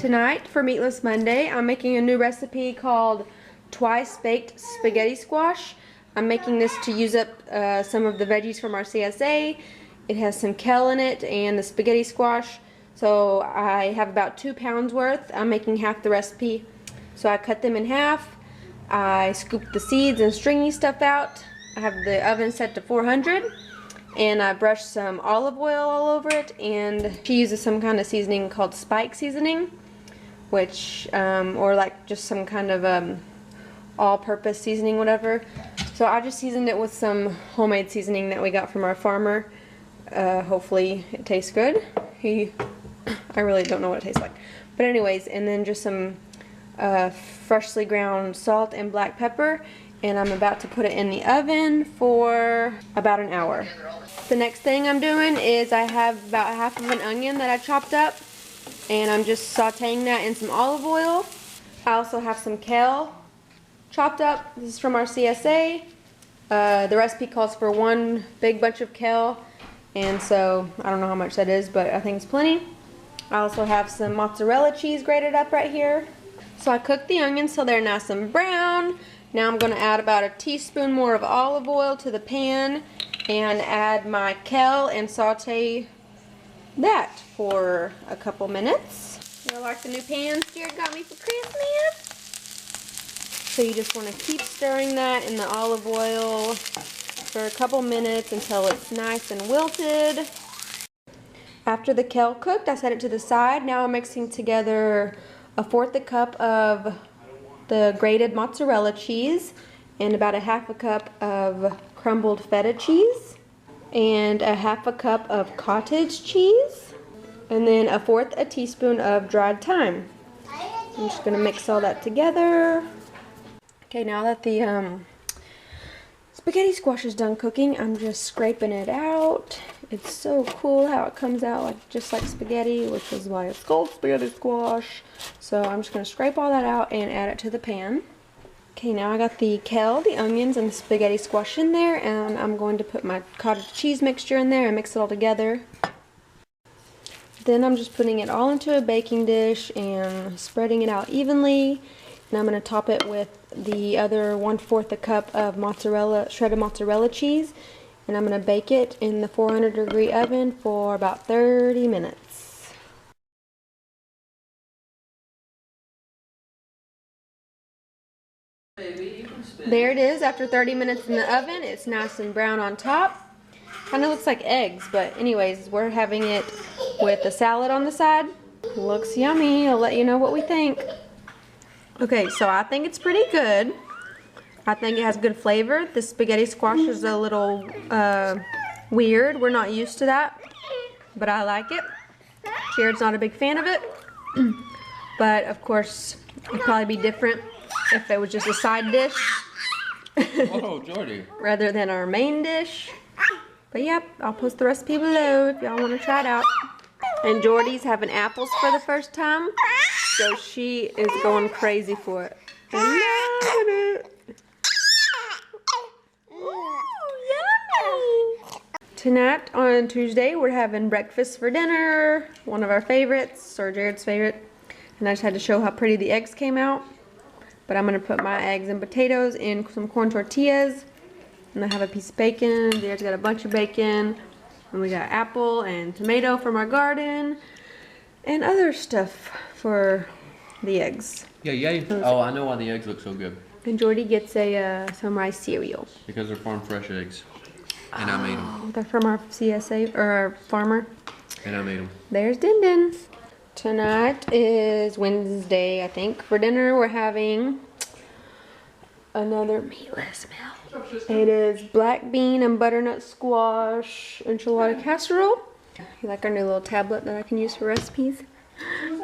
Tonight for Meatless Monday, I'm making a new recipe called Twice Baked Spaghetti Squash. I'm making this to use up some of the veggies from our CSA. It has some kale in it and the spaghetti squash. So I have about 2 pounds worth. I'm making half the recipe. So I cut them in half. I scooped the seeds and stringy stuff out. I have the oven set to 400. And I brushed some olive oil all over it, and she uses some kind of seasoning called spike seasoning, which, or like just some kind of all-purpose seasoning, whatever. So I just seasoned it with some homemade seasoning that we got from our farmer. Hopefully it tastes good. I really don't know what it tastes like. But anyways, and then just some freshly ground salt and black pepper, and I'm about to put it in the oven for about an hour. The next thing I'm doing is I have about half of an onion that I chopped up, and I'm just sauteing that in some olive oil. I also have some kale chopped up. This is from our CSA. The recipe calls for 1 big bunch of kale, and so I don't know how much that is, but I think it's plenty. I also have some mozzarella cheese grated up right here. So I cooked the onions till they're nice and brown. Now I'm going to add about a teaspoon more of olive oil to the pan and add my kale and saute that for a couple minutes. You like the new pans Jared got me for Christmas? So you just want to keep stirring that in the olive oil for a couple minutes until it's nice and wilted. After the kale cooked, I set it to the side. Now I'm mixing together 1/4 cup of the grated mozzarella cheese and about 1/2 cup of crumbled feta cheese and 1/2 cup of cottage cheese, and then 1/4 teaspoon of dried thyme. I'm just going to mix all that together. Okay, now that the spaghetti squash is done cooking, I'm just scraping it out. It's so cool how it comes out just like spaghetti, which is why it's called spaghetti squash. So I'm just going to scrape all that out and add it to the pan. Okay, now I got the kale, the onions, and the spaghetti squash in there, and I'm going to put my cottage cheese mixture in there and mix it all together. Then I'm just putting it all into a baking dish and spreading it out evenly. And I'm going to top it with the other 1/4 cup of shredded mozzarella cheese, and I'm going to bake it in the 400-degree oven for about 30 minutes. There it is after 30 minutes in the oven. It's nice and brown on top. Kind of looks like eggs, but anyways, we're having it with a salad on the side. Looks yummy. I'll let you know what we think. Okay, so I think it's pretty good. I think it has good flavor. The spaghetti squash is a little weird. We're not used to that, but I like it. Jared's not a big fan of it, but of course, it'd probably be different if it was just a side dish. Oh, Jordy. Rather than our main dish. But yep, I'll post the recipe below if y'all want to try it out. And Jordy's having apples for the first time, so she is going crazy for it. I love it. Ooh, yummy. Tonight on Tuesday, we're having breakfast for dinner. One of our favorites, or Jared's favorite. And I just had to show how pretty the eggs came out. But I'm going to put my eggs and potatoes in some corn tortillas. And I have a piece of bacon. Jared's got a bunch of bacon. And we got apple and tomato from our garden. And other stuff for the eggs. Yeah, yay. Oh, I know why the eggs look so good. And Jordy gets some rice cereal. Because they're farm fresh eggs. And I made them. They're from our CSA, or our farmer. And I made them. There's Din Din. Tonight is Wednesday, I think. For dinner, we're having another meatless meal. It is black bean and butternut squash enchilada casserole. You like our new little tablet that I can use for recipes?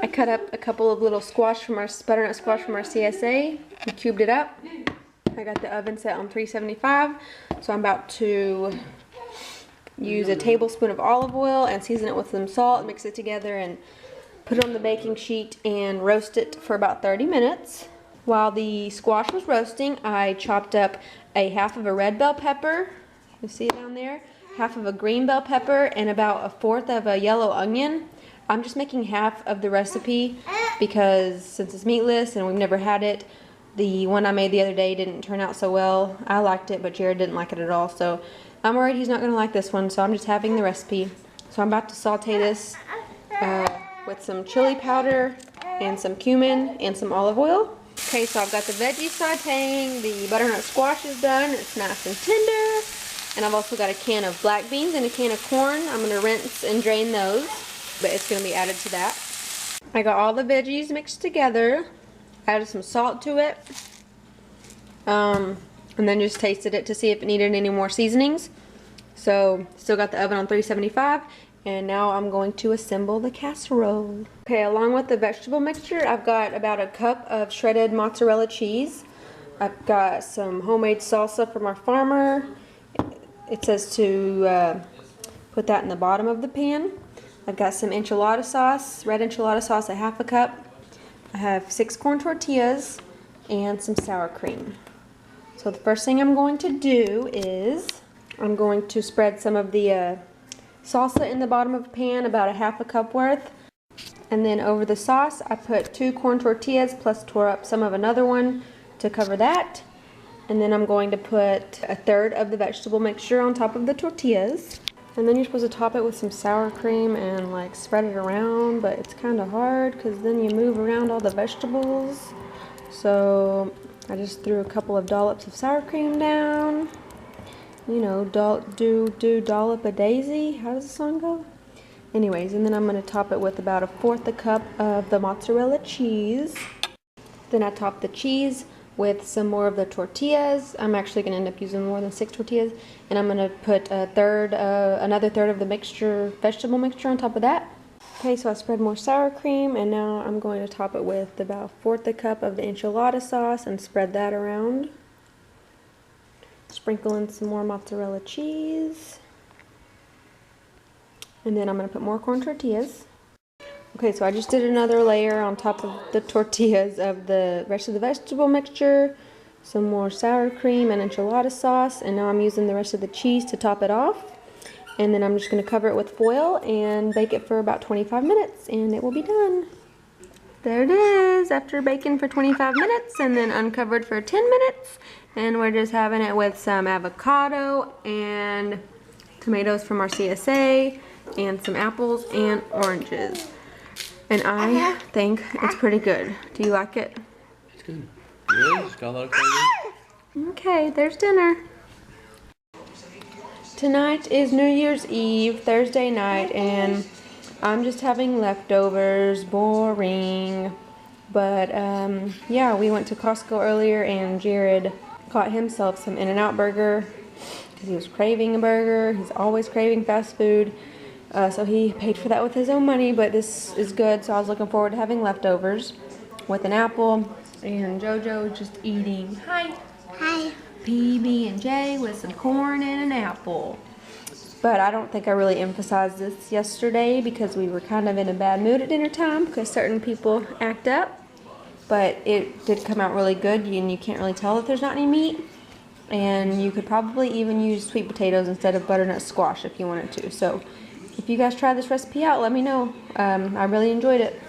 I cut up a couple of little butternut squash from our CSA. We cubed it up. I got the oven set on 375, so I'm about to use a tablespoon of olive oil and season it with some salt, mix it together, and put it on the baking sheet and roast it for about 30 minutes. While the squash was roasting, I chopped up a 1/2 of a red bell pepper. You see it down there? 1/2 of a green bell pepper and about 1/4 of a yellow onion. I'm just making half of the recipe because since it's meatless and we've never had it, the one I made the other day didn't turn out so well. I liked it, but Jared didn't like it at all. So I'm worried he's not going to like this one, so I'm just having the recipe. So I'm about to saute this with some chili powder and some cumin and some olive oil. Okay, so I've got the veggies sauteing, the butternut squash is done, it's nice and tender. And I've also got a can of black beans and a can of corn. I'm going to rinse and drain those, but it's going to be added to that. I got all the veggies mixed together, added some salt to it, and then just tasted it to see if it needed any more seasonings. So, still got the oven on 375, and now I'm going to assemble the casserole. Okay, along with the vegetable mixture, I've got about a cup of shredded mozzarella cheese. I've got some homemade salsa from our farmer. It says to put that in the bottom of the pan. I've got some enchilada sauce, red enchilada sauce, a half a cup. I have 6 corn tortillas and some sour cream. So the first thing I'm going to do is I'm going to spread some of the salsa in the bottom of the pan, about a half a cup worth. And then over the sauce, I put 2 corn tortillas plus tore up some of another one to cover that. And then I'm going to put a third of the vegetable mixture on top of the tortillas. And then you're supposed to top it with some sour cream and like spread it around, but it's kind of hard because then you move around all the vegetables. So I just threw a couple of dollops of sour cream down. You know, do dollop a daisy. How does the song go? Anyways, and then I'm going to top it with about 1/4 cup of the mozzarella cheese. Then I top the cheese with some more of the tortillas. I'm actually going to end up using more than 6 tortillas, and I'm going to put another third of the vegetable mixture on top of that. Okay, so I spread more sour cream, and now I'm going to top it with about 1/4 cup of the enchilada sauce and spread that around. Sprinkle in some more mozzarella cheese, and then I'm going to put more corn tortillas. Okay, so I just did another layer on top of the tortillas of the rest of the vegetable mixture, some more sour cream and enchilada sauce, and now I'm using the rest of the cheese to top it off. And then I'm just going to cover it with foil and bake it for about 25 minutes, and it will be done. There it is, after baking for 25 minutes and then uncovered for 10 minutes. And we're just having it with some avocado and tomatoes from our CSA and some apples and oranges. And I think it's pretty good. Do you like it? It's good. Really? It's got a lot of flavor. Okay, there's dinner. Tonight is New Year's Eve, Thursday night, and I'm just having leftovers. Boring. But yeah, we went to Costco earlier and Jared got himself some In-N-Out burger because he was craving a burger. He's always craving fast food. So he paid for that with his own money, but this is good, so I was looking forward to having leftovers with an apple, and JoJo just eating, hi, PB&J with some corn and an apple. But I don't think I really emphasized this yesterday because we were kind of in a bad mood at dinner time because certain people act up, but it did come out really good, and you can't really tell if there's not any meat, and you could probably even use sweet potatoes instead of butternut squash if you wanted to. So if you guys try this recipe out, let me know. I really enjoyed it.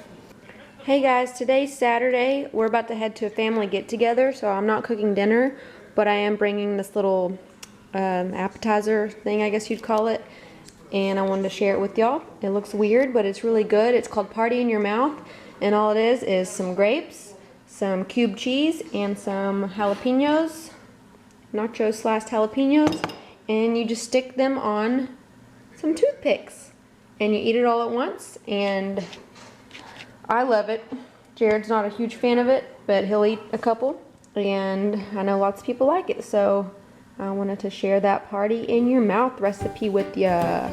Hey guys, today's Saturday. We're about to head to a family get-together, so I'm not cooking dinner, but I am bringing this little appetizer thing, I guess you'd call it, and I wanted to share it with y'all. It looks weird, but it's really good. It's called Party in Your Mouth, and all it is some grapes, some cubed cheese, and some jalapenos, nacho sliced jalapenos, and you just stick them on some toothpicks and you eat it all at once, and I love it. Jared's not a huge fan of it, but he'll eat a couple, and I know lots of people like it, so I wanted to share that Party in Your Mouth recipe with ya.